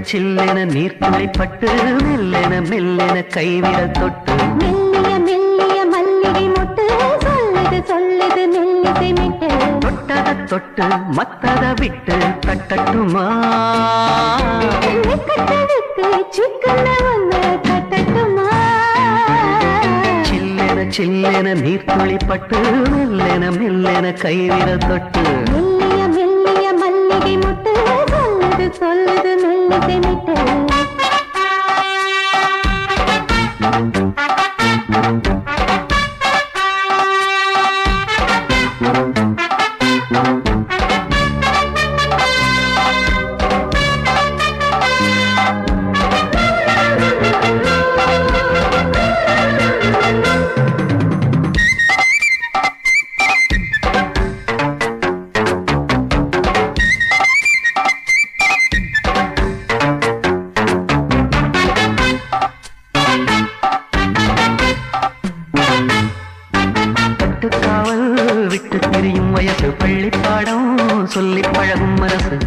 சில்லென நீர்த்துளை பட்டு மெல்லென மெல்லென கைவிரல் தொட்டு மெல்லிய மெல்லிய மல்லிகை மொட்டு சொல்லுது சொல்லுது மெல்லிசை மிட்டு தொட்டத தொட்டு மத்தத விட்டு தட்டட்டுமா கட்டவிட்டு சிக்கன ஒன்று கட்டட்டுமா சில்லென சில்லென நீர்த்துளி பட்டு மெல்லென மெல்லென கைவிரல் தொட்டு மெல்லிய மெல்லிய மல்லிகை மொட்டு சொல்லுது சொல்லுது மெல்லிசை மிட்டு காவல் விட்டு திரியும் வயசு பள்ளி பாடம் சொல்லி பழகும் மனசு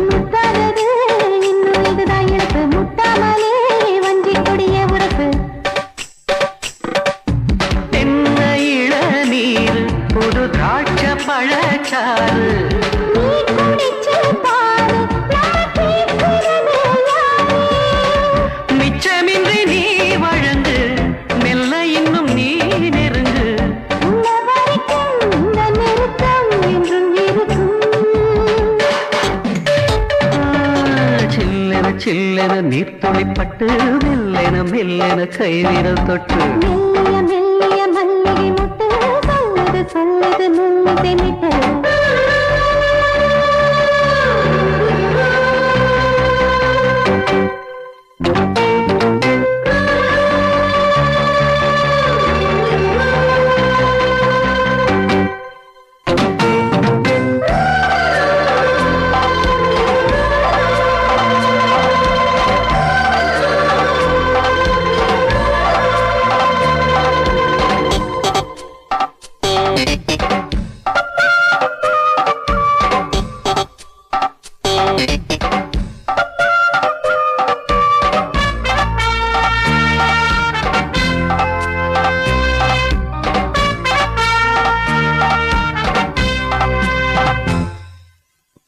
முத்தாதது இன்னும் இதுதான் இழப்பு முட்டாமலே வஞ்சி கொடிய உறப்பு தென்ன இளநீர் புது திராட்ச பழச்சாறு நீ குடிச்சு பாரு நான் கேட்கிறது யாரு மிச்சமின்றி நீ வழங்கு மெல்ல இன்னும் நீ நெருங்கு உள்ள வரைக்கும் இந்த நிறுத்தம் என்றும் இருக்கும் சில்லென சில்லென நீர்த்துளிப்பட்டு மெல்லென மெல்லென கைவிரல் தொட்டு மெல்லிய மெல்லிய மல்லிகை மொட்டு சொல்லுது சொல்லுது மெல்லிசை மிட்டு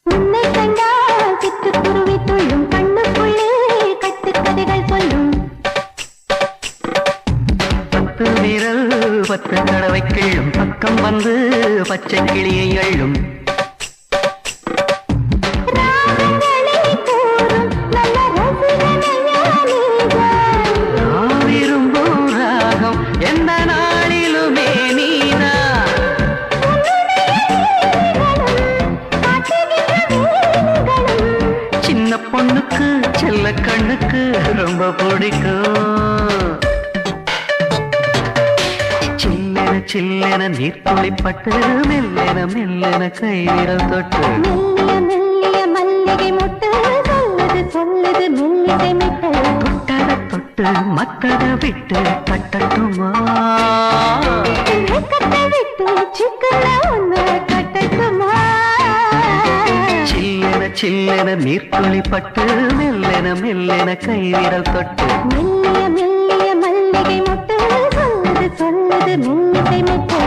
உன்னை கண்டால் சிட்டுக்குருவி துள்ளும் கண்ணுக்குள்ளே கட்டுக்கதைகள் சொல்லும் பத்து விரல் பத்து தடவை கிள்ளும் பக்கம் வந்து பச்சை கிளியை அள்ளும் ராகங்களை கூறும் நல்ல ரசிகனையா நீதான் நான் விரும்பும் ராகம் எந்த நாளிலுமே நீதான் சின்ன பொண்ணுக்கு செல்ல கண்ணுக்கு ரொம்ப பிடிக்கும் சில்லென சில்லென நீர்த்துளிப்பட்டு மெல்லென மெல்லென கைவிரல் தொட்டு மெல்லிய மெல்லிய மல்லிகை மொட்டு சொல்லுது சொல்லுது மெல்லிசை மிட்டு தொட்டத தொட்டு மத்தத விட்டு தட்டட்டுமா கட்டவிட்டு சிக்கன ஒன்று கட்டட்டுமா சில்லென சில்லென நீர்த்துளிப்பட்டு மெல்லென மெல்லென கைவிரல் தொட்டு மெல்லிய மெல்லிய மல்லிகை மொட்டு சொல்லுது சொல்லுது மெல்லிசை மிட்டு